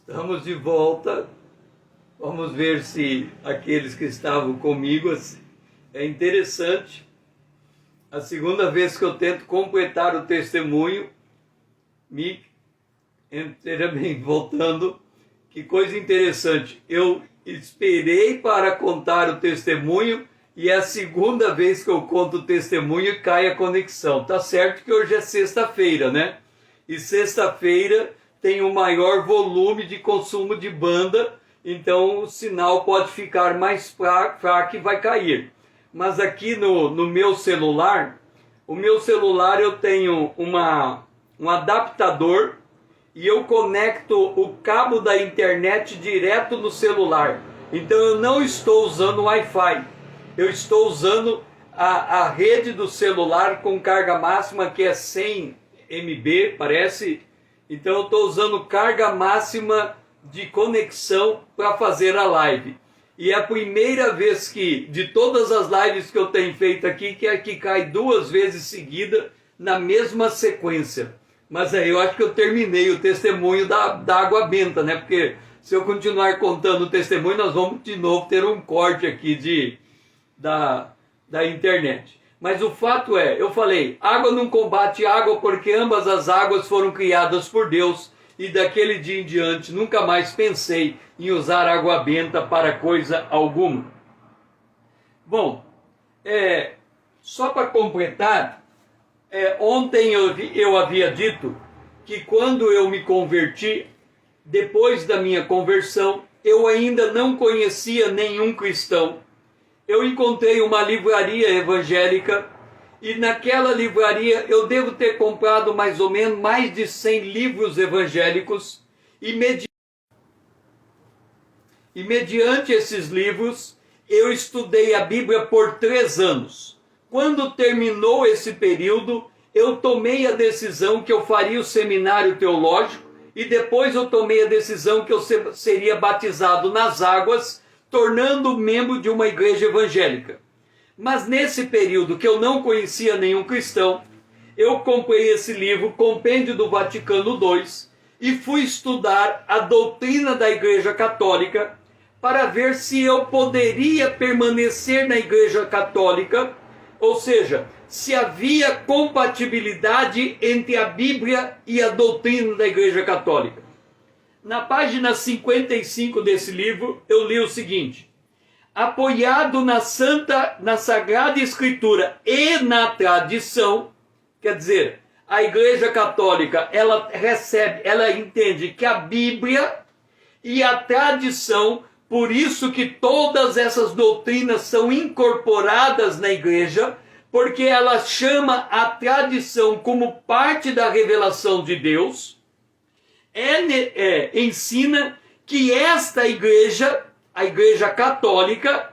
Estamos de volta. Vamos ver se aqueles que estavam comigo... É interessante. A segunda vez que eu tento completar o testemunho, voltando, que coisa interessante. Eu esperei para contar o testemunho e é a segunda vez que eu conto o testemunho e cai a conexão. Tá certo que hoje é sexta-feira, né? E sexta-feira tem o maior volume de consumo de banda, então o sinal pode ficar mais fraco e vai cair. Mas aqui no meu celular, eu tenho um adaptador e eu conecto o cabo da internet direto no celular. Então eu não estou usando Wi-Fi, eu estou usando a rede do celular com carga máxima, que é 100 MB, parece. Então eu estou usando carga máxima de conexão para fazer a live. E é a primeira vez que, de todas as lives que eu tenho feito aqui, que cai duas vezes seguida na mesma sequência. Mas aí eu acho que eu terminei o testemunho da água benta, né? Porque se eu continuar contando o testemunho, nós vamos de novo ter um corte aqui da internet. Mas o fato é, eu falei, água não combate água porque ambas as águas foram criadas por Deus. E daquele dia em diante nunca mais pensei em usar água benta para coisa alguma. Bom, só para completar, ontem eu havia dito que quando eu me converti, depois da minha conversão, eu ainda não conhecia nenhum cristão. Eu encontrei uma livraria evangélica e naquela livraria eu devo ter comprado mais ou menos mais de 100 livros evangélicos e mediante esses livros eu estudei a Bíblia por 3 anos. Quando terminou esse período, eu tomei a decisão que eu faria o seminário teológico e depois eu tomei a decisão que eu seria batizado nas águas, tornando membro de uma igreja evangélica. Mas nesse período que eu não conhecia nenhum cristão, eu comprei esse livro, Compêndio do Vaticano II, e fui estudar a doutrina da Igreja Católica para ver se eu poderia permanecer na Igreja Católica, ou seja, se havia compatibilidade entre a Bíblia e a doutrina da Igreja Católica. Na página 55 desse livro, eu li o seguinte: apoiado na Sagrada Escritura e na tradição, quer dizer, a Igreja Católica, ela entende que a Bíblia e a tradição, por isso que todas essas doutrinas são incorporadas na Igreja, porque ela chama a tradição como parte da revelação de Deus, ensina que esta igreja, a Igreja Católica,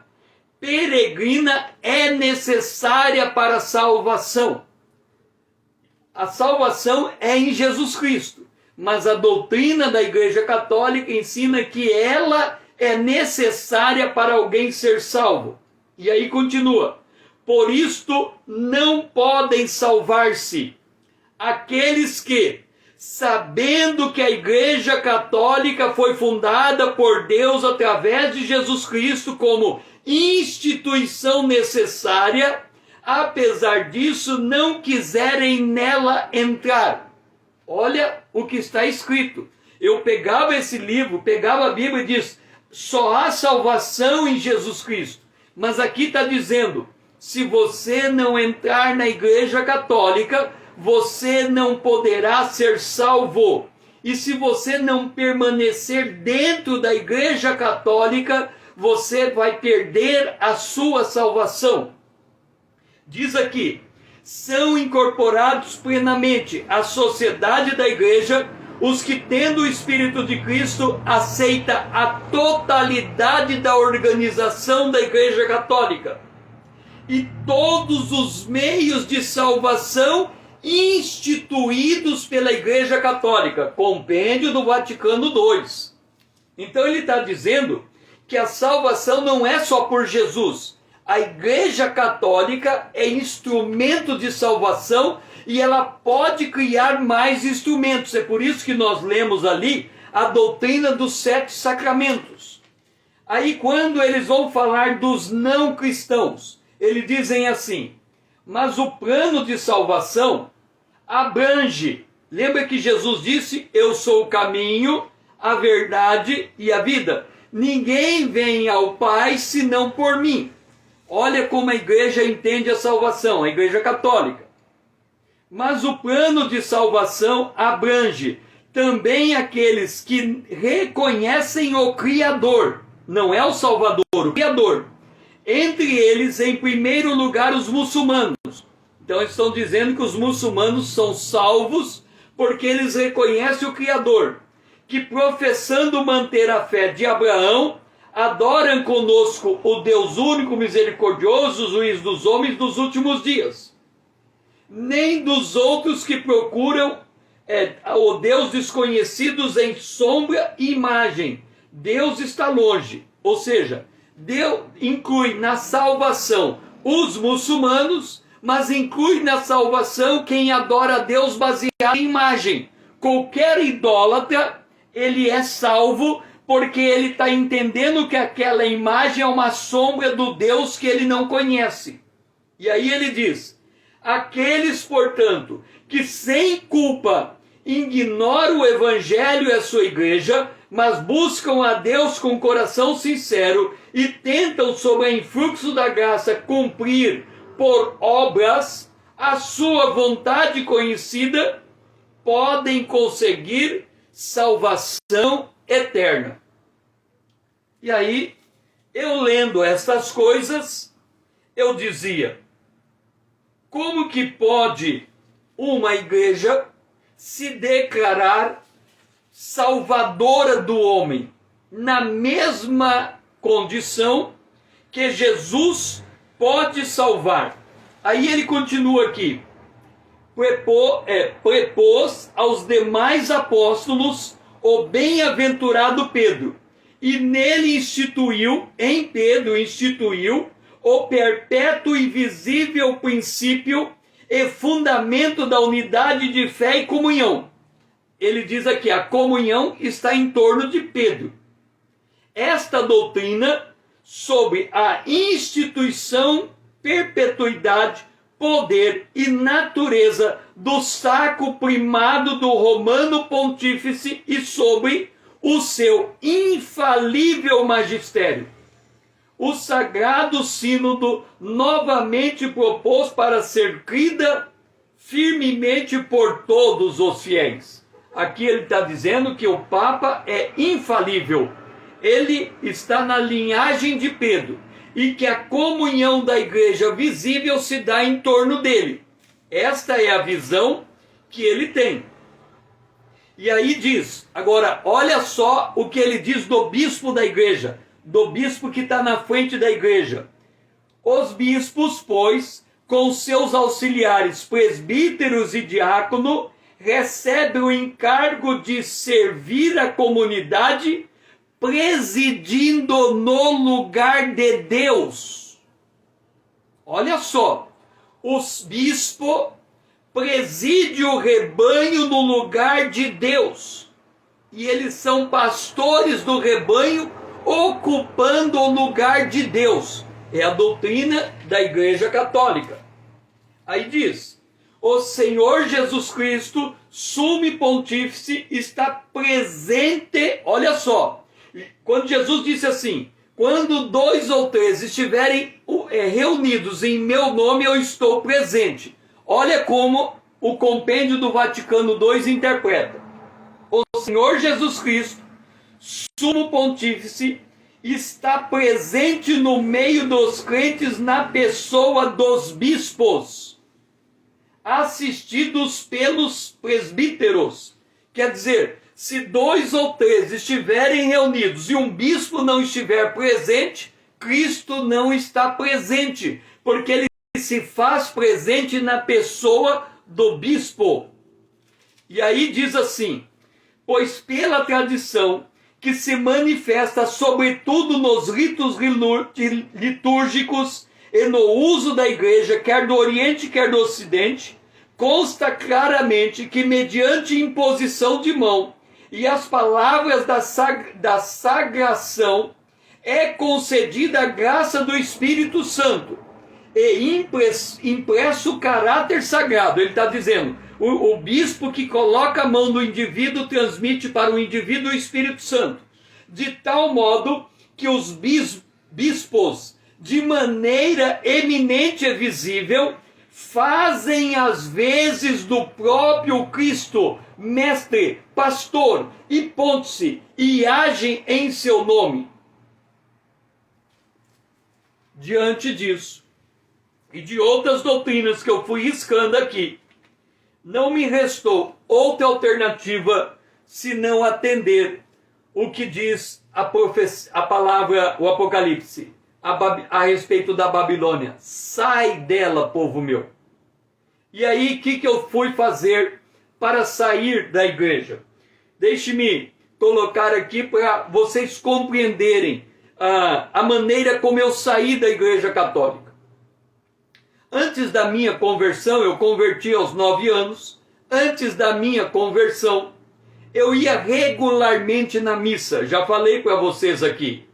peregrina, é necessária para a salvação. A salvação é em Jesus Cristo, mas a doutrina da Igreja Católica ensina que ela é necessária para alguém ser salvo. E aí continua: por isto não podem salvar-se aqueles que, sabendo que a Igreja Católica foi fundada por Deus através de Jesus Cristo como instituição necessária, apesar disso não quiserem nela entrar. Olha o que está escrito. Eu pegava esse livro, pegava a Bíblia e diz: só há salvação em Jesus Cristo. Mas aqui está dizendo: se você não entrar na Igreja Católica, você não poderá ser salvo. E se você não permanecer dentro da Igreja Católica, você vai perder a sua salvação. Diz aqui: são incorporados plenamente à sociedade da Igreja os que, tendo o Espírito de Cristo, aceita a totalidade da organização da Igreja Católica e todos os meios de salvação instituídos pela Igreja Católica, Compêndio do Vaticano II. Então ele está dizendo que a salvação não é só por Jesus. A Igreja Católica é instrumento de salvação e ela pode criar mais instrumentos. É por isso que nós lemos ali a doutrina dos 7 sacramentos. Aí quando eles vão falar dos não cristãos, eles dizem assim: mas o plano de salvação abrange. Lembra que Jesus disse: eu sou o caminho, a verdade e a vida. Ninguém vem ao Pai senão por mim. Olha como a igreja entende a salvação, a igreja católica. Mas o plano de salvação abrange também aqueles que reconhecem o Criador. Não é o Salvador, o Criador. Entre eles, em primeiro lugar, os muçulmanos. Então eles estão dizendo que os muçulmanos são salvos porque eles reconhecem o Criador, que professando manter a fé de Abraão, adoram conosco o Deus único, misericordioso, juiz dos homens dos últimos dias. Nem dos outros que procuram o Deus desconhecidos em sombra e imagem. Deus está longe. Ou seja, Deus inclui na salvação os muçulmanos, mas inclui na salvação quem adora a Deus baseado em imagem. Qualquer idólatra, ele é salvo porque ele está entendendo que aquela imagem é uma sombra do Deus que ele não conhece. E aí ele diz: aqueles, portanto, que sem culpa ignoram o Evangelho e a sua igreja, mas buscam a Deus com coração sincero e tentam, sob o influxo da graça, cumprir por obras a sua vontade conhecida, podem conseguir salvação eterna. E aí, eu lendo estas coisas, eu dizia: como que pode uma igreja se declarar salvadora do homem na mesma condição que Jesus pode salvar? Aí ele continua aqui: prepôs aos demais apóstolos o bem-aventurado Pedro, e nele em Pedro instituiu o perpétuo e visível princípio e fundamento da unidade de fé e comunhão. Ele diz aqui: a comunhão está em torno de Pedro. Esta doutrina sobre a instituição, perpetuidade, poder e natureza do sacro primado do romano pontífice e sobre o seu infalível magistério. O sagrado sínodo novamente propôs para ser crida firmemente por todos os fiéis. Aqui ele está dizendo que o Papa é infalível. Ele está na linhagem de Pedro. E que a comunhão da igreja visível se dá em torno dele. Esta é a visão que ele tem. E aí diz, agora olha só o que ele diz do bispo da igreja, do bispo que está na frente da igreja. Os bispos, pois, com seus auxiliares, presbíteros e diácono, recebem o encargo de servir a comunidade, presidindo no lugar de Deus. Olha só, os bispos presidem o rebanho no lugar de Deus. E eles são pastores do rebanho, ocupando o lugar de Deus. É a doutrina da Igreja Católica. Aí diz: o Senhor Jesus Cristo, sumo pontífice, está presente. Olha só, quando Jesus disse assim: quando 2 ou 3 estiverem reunidos em meu nome, eu estou presente. Olha como o compêndio do Vaticano II interpreta: o Senhor Jesus Cristo, sumo pontífice, está presente no meio dos crentes na pessoa dos bispos, assistidos pelos presbíteros. Quer dizer, se 2 ou 3 estiverem reunidos e um bispo não estiver presente, Cristo não está presente, porque ele se faz presente na pessoa do bispo. E aí diz assim: pois pela tradição que se manifesta sobretudo nos ritos litúrgicos e no uso da igreja, quer do Oriente, quer do Ocidente, consta claramente que mediante imposição de mão e as palavras da sagração é concedida a graça do Espírito Santo e impresso o caráter sagrado. Ele está dizendo, o bispo que coloca a mão no indivíduo transmite para o indivíduo o Espírito Santo, de tal modo que os bispos, de maneira eminente e visível, fazem as vezes do próprio Cristo, mestre, pastor e pontífice, e agem em seu nome. Diante disso, e de outras doutrinas que eu fui riscando aqui, não me restou outra alternativa senão atender o que diz a palavra, o Apocalipse, a respeito da Babilônia. Sai dela, povo meu. E aí, o que eu fui fazer para sair da igreja? Deixe-me colocar aqui para vocês compreenderem a maneira como eu saí da igreja católica. Antes da minha conversão, eu converti aos 9 anos. Antes da minha conversão, eu ia regularmente na missa. Já falei para vocês aqui.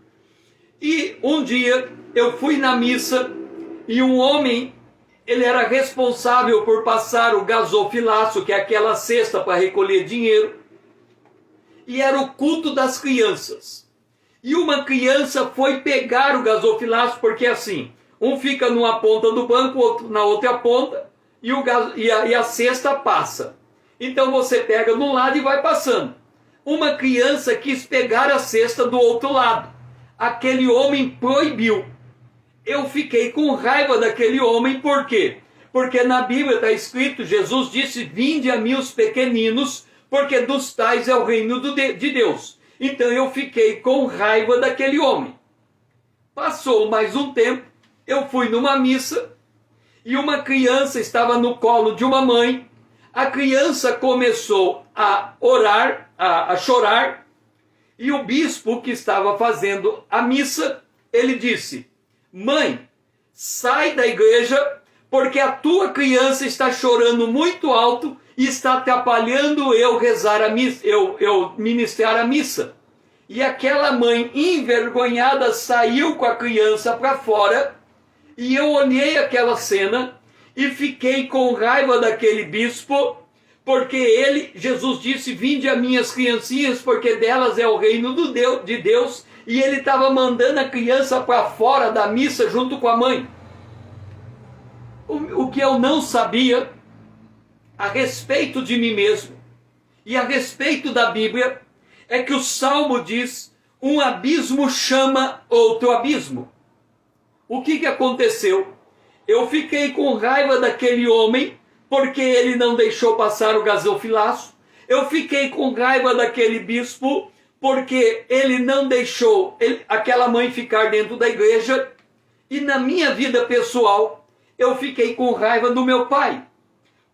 E um dia eu fui na missa e um homem, ele era responsável por passar o gasofilaço, que é aquela cesta para recolher dinheiro. E era o culto das crianças. E uma criança foi pegar o gasofilaço, porque assim, um fica numa ponta do banco, outro na outra ponta, e a cesta passa. Então você pega num lado e vai passando. Uma criança quis pegar a cesta do outro lado. Aquele homem proibiu. Eu fiquei com raiva daquele homem, por quê? Porque na Bíblia está escrito, Jesus disse, vinde a mim os pequeninos, porque dos tais é o reino de Deus. Então eu fiquei com raiva daquele homem. Passou mais um tempo, eu fui numa missa, e uma criança estava no colo de uma mãe. A criança começou a orar, a chorar, e o bispo que estava fazendo a missa, ele disse, mãe, sai da igreja, porque a tua criança está chorando muito alto e está atrapalhando eu rezar a missa, eu ministrar a missa. E aquela mãe envergonhada saiu com a criança para fora, e eu olhei aquela cena e fiquei com raiva daquele bispo, porque Jesus disse, vinde a minhas criancinhas, porque delas é o reino de Deus, e ele estava mandando a criança para fora da missa junto com a mãe. O que eu não sabia a respeito de mim mesmo e a respeito da Bíblia é que o Salmo diz, um abismo chama outro abismo. O que aconteceu? Eu fiquei com raiva daquele homem, porque ele não deixou passar o gasofilaço. Eu fiquei com raiva daquele bispo, porque ele não deixou aquela mãe ficar dentro da igreja. E na minha vida pessoal, eu fiquei com raiva do meu pai.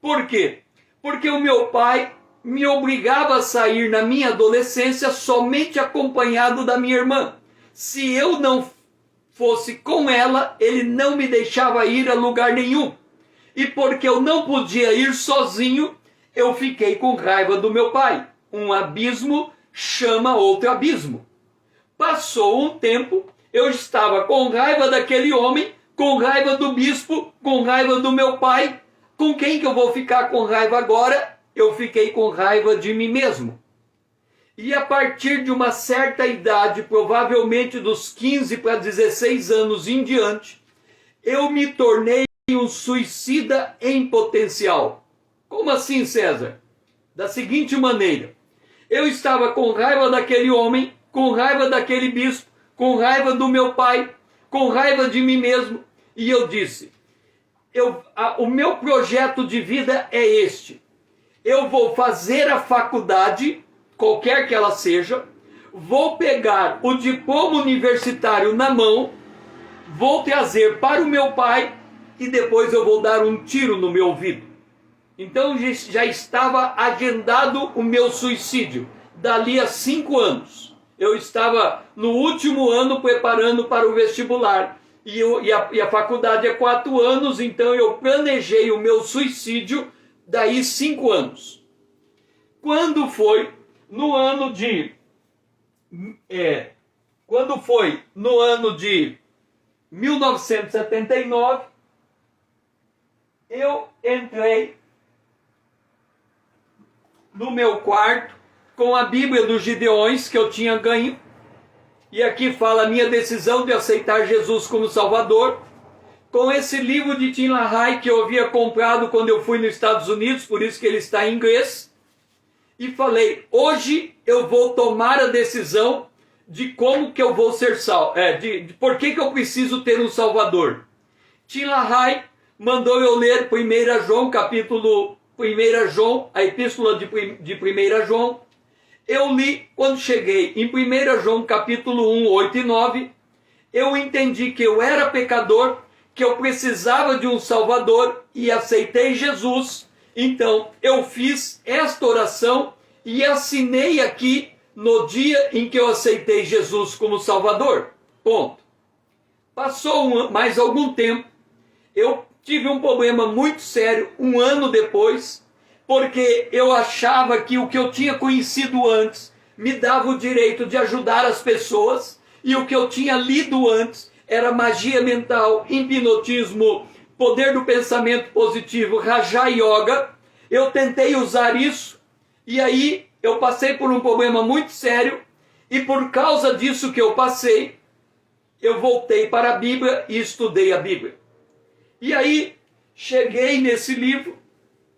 Por quê? Porque o meu pai me obrigava a sair na minha adolescência somente acompanhado da minha irmã. Se eu não fosse com ela, ele não me deixava ir a lugar nenhum. E porque eu não podia ir sozinho, eu fiquei com raiva do meu pai. Um abismo chama outro abismo. Passou um tempo, eu estava com raiva daquele homem, com raiva do bispo, com raiva do meu pai. Com quem que eu vou ficar com raiva agora? Eu fiquei com raiva de mim mesmo. E a partir de uma certa idade, provavelmente dos 15 para 16 anos em diante, eu me tornei um suicida em potencial. Como assim, César? Da seguinte maneira, eu estava com raiva daquele homem, com raiva daquele bispo, com raiva do meu pai, com raiva de mim mesmo, e eu disse, o meu projeto de vida é este, eu vou fazer a faculdade, qualquer que ela seja, vou pegar o diploma universitário na mão, vou trazer para o meu pai e depois eu vou dar um tiro no meu ouvido. Então já estava agendado o meu suicídio, dali a 5 anos. Eu estava no último ano preparando para o vestibular e a faculdade é 4 anos, então eu planejei o meu suicídio daí 5 anos. Quando foi no ano de... quando foi no ano de 1979, eu entrei no meu quarto com a Bíblia dos Gideões que eu tinha ganho. E aqui fala a minha decisão de aceitar Jesus como Salvador. Com esse livro de Tim LaHaye que eu havia comprado quando eu fui nos Estados Unidos, por isso que ele está em inglês. E falei, hoje eu vou tomar a decisão de como que eu vou ser salvo. De por que eu preciso ter um Salvador. Tim LaHaye mandou eu ler 1 João, capítulo 1 João, a epístola de 1 João. Eu li, quando cheguei em 1 João capítulo 1, 8 e 9, eu entendi que eu era pecador, que eu precisava de um Salvador e aceitei Jesus. Então eu fiz esta oração e assinei aqui no dia em que eu aceitei Jesus como Salvador. Ponto. Passou mais algum tempo, eu tive um problema muito sério, um ano depois, porque eu achava que o que eu tinha conhecido antes me dava o direito de ajudar as pessoas, e o que eu tinha lido antes era magia mental, hipnotismo, poder do pensamento positivo, Raja Yoga. Eu tentei usar isso, e aí eu passei por um problema muito sério, e por causa disso que eu passei, eu voltei para a Bíblia e estudei a Bíblia. E aí cheguei nesse livro,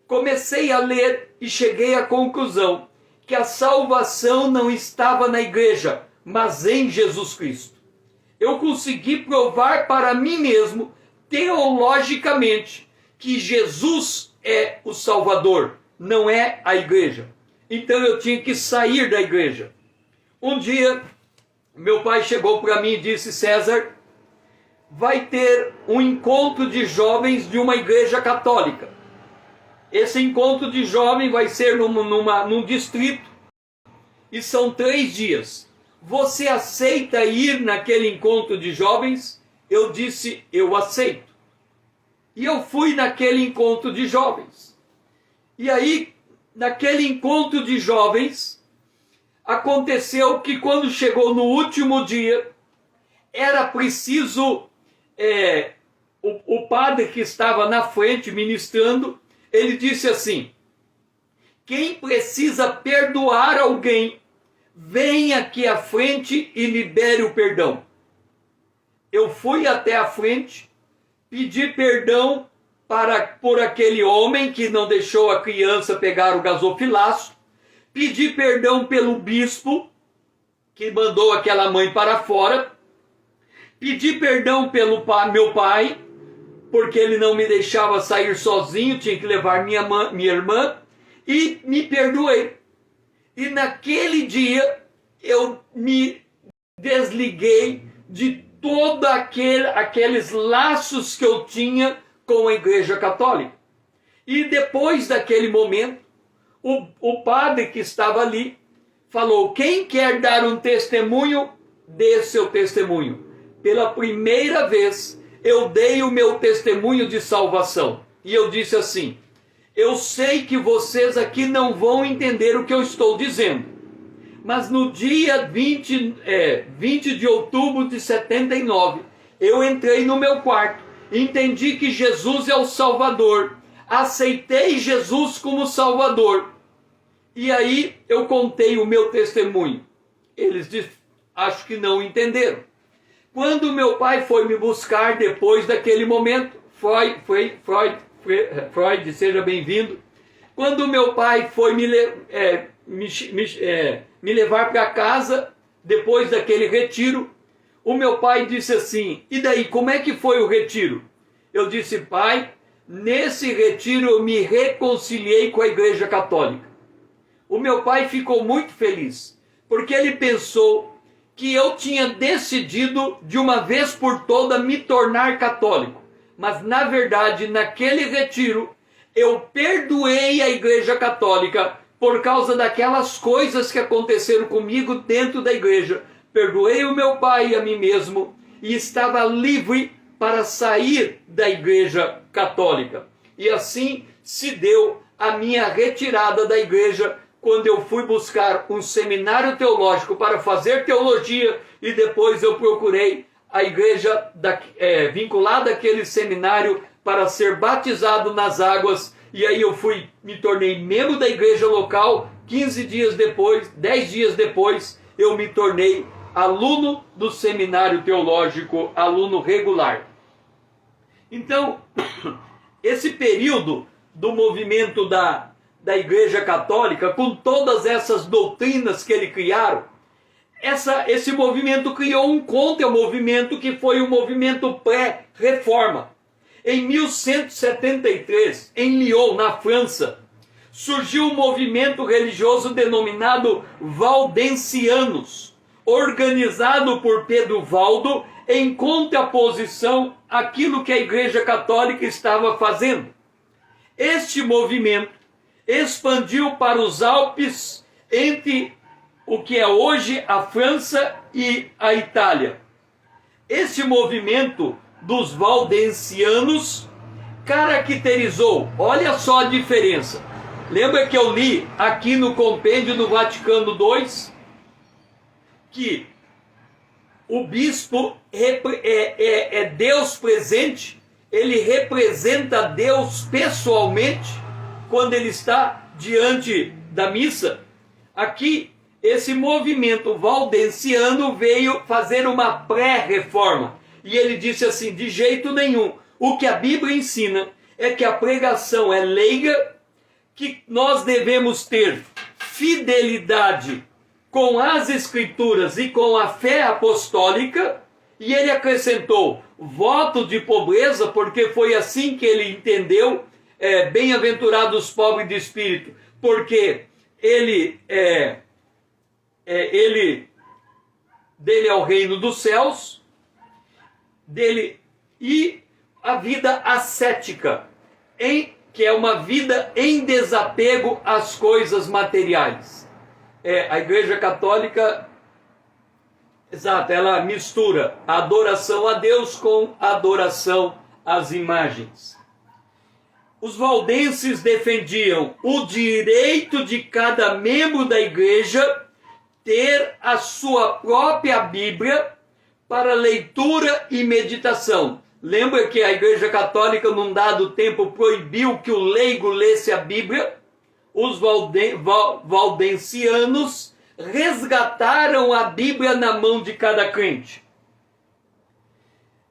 comecei a ler e cheguei à conclusão que a salvação não estava na igreja, mas em Jesus Cristo. Eu consegui provar para mim mesmo, teologicamente, que Jesus é o Salvador, não é a igreja. Então eu tinha que sair da igreja. Um dia, meu pai chegou para mim e disse, César, vai ter um encontro de jovens de uma igreja católica. Esse encontro de jovem vai ser num distrito e são 3 dias. Você aceita ir naquele encontro de jovens? Eu disse, eu aceito. E eu fui naquele encontro de jovens. E aí, naquele encontro de jovens, aconteceu que quando chegou no último dia, era preciso... o padre que estava na frente ministrando, ele disse assim, quem precisa perdoar alguém, venha aqui à frente e libere o perdão. Eu fui até a frente, pedi perdão por aquele homem que não deixou a criança pegar o gasofilaço, pedi perdão pelo bispo, que mandou aquela mãe para fora, pedi perdão pelo meu pai, porque ele não me deixava sair sozinho, tinha que levar minha irmã, e me perdoei. E naquele dia eu me desliguei de todos aqueles laços que eu tinha com a Igreja Católica. E depois daquele momento, o padre que estava ali falou, quem quer dar um testemunho, dê seu testemunho. Pela primeira vez, eu dei o meu testemunho de salvação. E eu disse assim, eu sei que vocês aqui não vão entender o que eu estou dizendo. Mas no dia 20 de outubro de 79, eu entrei no meu quarto, entendi que Jesus é o Salvador, aceitei Jesus como Salvador. E aí eu contei o meu testemunho. Eles acho que não entenderam. Quando meu pai foi me buscar depois daquele momento, Freud, seja bem-vindo. Quando meu pai foi me levar para casa, depois daquele retiro, o meu pai disse assim, e daí, como é que foi o retiro? Eu disse, pai, nesse retiro eu me reconciliei com a Igreja Católica. O meu pai ficou muito feliz, porque ele pensou que eu tinha decidido de uma vez por toda me tornar católico. Mas na verdade, naquele retiro, eu perdoei a Igreja Católica por causa daquelas coisas que aconteceram comigo dentro da igreja. Perdoei o meu pai e a mim mesmo e estava livre para sair da Igreja Católica. E assim se deu a minha retirada da igreja quando eu fui buscar um seminário teológico para fazer teologia, e depois eu procurei a igreja vinculada àquele seminário para ser batizado nas águas, e aí eu me tornei membro da igreja local. 15 dias depois, 10 dias depois, eu me tornei aluno do seminário teológico, aluno regular. Então, esse período do movimento da Igreja Católica, com todas essas doutrinas que ele criaram, esse movimento criou um contra-movimento que foi o movimento pré-reforma. Em 1173, em Lyon, na França, surgiu um movimento religioso denominado Valdensianos, organizado por Pedro Valdo em contraposição àquilo que a Igreja Católica estava fazendo. Este movimento expandiu para os Alpes, entre o que é hoje a França e a Itália. Este movimento dos valdensianos caracterizou, olha só a diferença. Lembra que eu li aqui no compêndio do Vaticano II que o bispo é Deus presente, ele representa Deus pessoalmente quando ele está diante da missa? Aqui, esse movimento valdensiano veio fazer uma pré-reforma. E ele disse assim: de jeito nenhum. O que a Bíblia ensina é que a pregação é leiga, que nós devemos ter fidelidade com as Escrituras e com a fé apostólica. E ele acrescentou voto de pobreza, porque foi assim que ele entendeu. Bem-aventurados os pobres de espírito, porque dele é o reino dos céus, dele, e a vida ascética, que é uma vida em desapego às coisas materiais. A Igreja Católica, exato, ela mistura a adoração a Deus com a adoração às imagens. Os valdenses defendiam o direito de cada membro da igreja ter a sua própria Bíblia para leitura e meditação. Lembra que a Igreja Católica, num dado tempo, proibiu que o leigo lesse a Bíblia? Os valdensianos resgataram a Bíblia na mão de cada crente.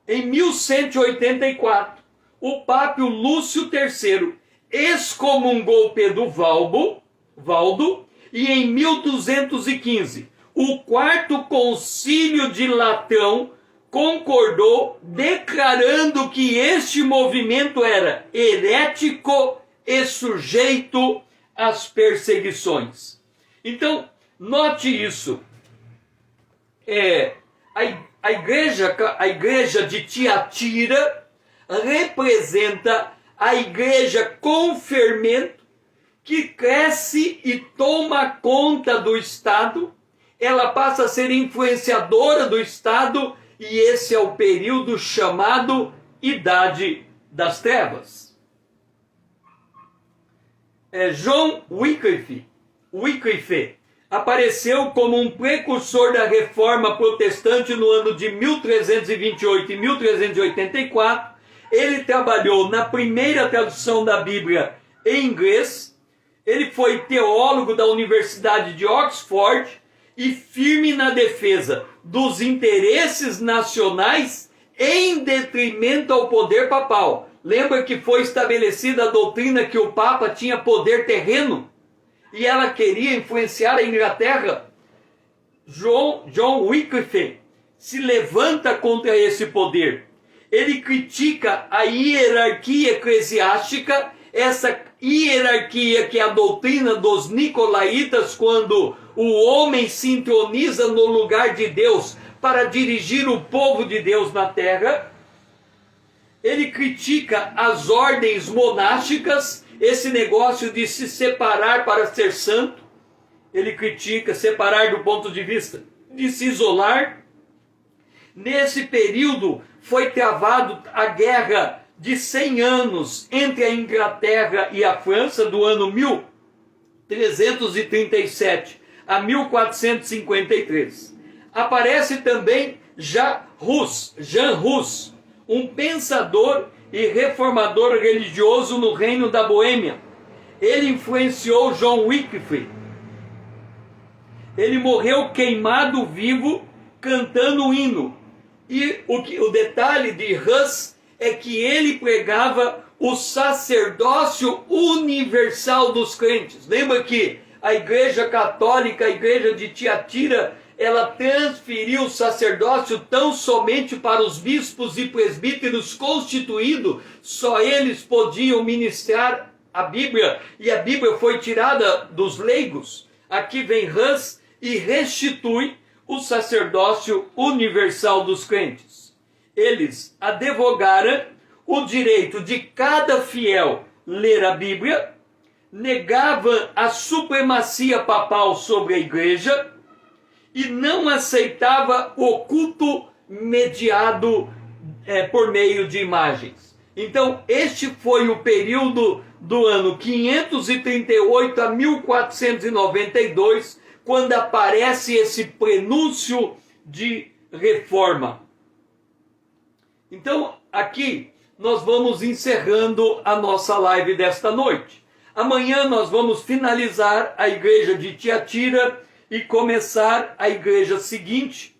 Em 1184, o Papa Lúcio III excomungou Pedro Valdo, e em 1215, o Quarto Concílio de Latão concordou, declarando que este movimento era herético e sujeito às perseguições. Então, note isso. A igreja de Tiatira representa a igreja com fermento, que cresce e toma conta do Estado. Ela passa a ser influenciadora do Estado, e esse é o período chamado Idade das Trevas. John Wycliffe apareceu como um precursor da reforma protestante no ano de 1328 e 1384. Ele trabalhou na primeira tradução da Bíblia em inglês. Ele foi teólogo da Universidade de Oxford e firme na defesa dos interesses nacionais em detrimento ao poder papal. Lembra que foi estabelecida a doutrina que o Papa tinha poder terreno e ela queria influenciar a Inglaterra? John Wycliffe se levanta contra esse poder. Ele critica a hierarquia eclesiástica, essa hierarquia que é a doutrina dos nicolaítas, quando o homem se introniza no lugar de Deus para dirigir o povo de Deus na terra. Ele critica as ordens monásticas, esse negócio de se separar para ser santo. Ele critica separar do ponto de vista de se isolar. Nesse período foi travado a guerra de 100 anos entre a Inglaterra e a França, do ano 1300 337 a 1453. Aparece também Jean Hus, um pensador e reformador religioso no reino da Boêmia. Ele influenciou John Wycliffe. Ele morreu queimado vivo cantando um hino. E o detalhe de Hus é que ele pregava o sacerdócio universal dos crentes. Lembra que a Igreja Católica, a Igreja de Tiatira, ela transferiu o sacerdócio tão somente para os bispos e presbíteros constituídos, só eles podiam ministrar a Bíblia, e a Bíblia foi tirada dos leigos. Aqui vem Hus e restitui o sacerdócio universal dos crentes. Eles advogaram o direito de cada fiel ler a Bíblia, negavam a supremacia papal sobre a igreja e não aceitava o culto mediado por meio de imagens. Então, este foi o período do ano 538 a 1492, quando aparece esse prenúncio de reforma. Então, aqui nós vamos encerrando a nossa live desta noite. Amanhã nós vamos finalizar a igreja de Tiatira e começar a igreja seguinte.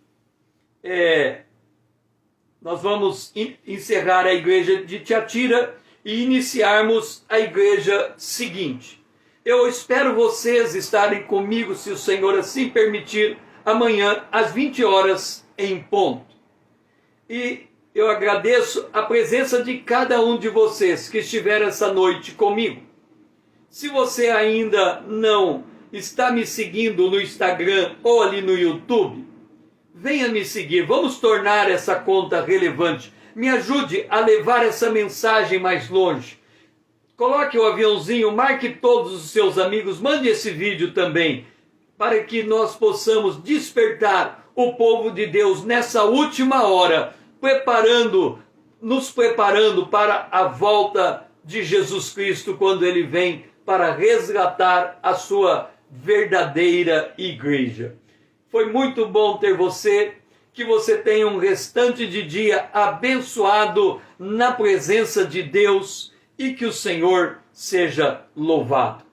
Nós vamos encerrar a igreja de Tiatira e iniciarmos a igreja seguinte. Eu espero vocês estarem comigo, se o Senhor assim permitir, amanhã às 20 horas em ponto. E eu agradeço a presença de cada um de vocês que estiveram essa noite comigo. Se você ainda não está me seguindo no Instagram ou ali no YouTube, venha me seguir. Vamos tornar essa conta relevante. Me ajude a levar essa mensagem mais longe. Coloque o aviãozinho, marque todos os seus amigos, mande esse vídeo também, para que nós possamos despertar o povo de Deus nessa última hora, nos preparando para a volta de Jesus Cristo, quando Ele vem para resgatar a sua verdadeira igreja. Foi muito bom ter você, que você tenha um restante de dia abençoado na presença de Deus e que o Senhor seja louvado.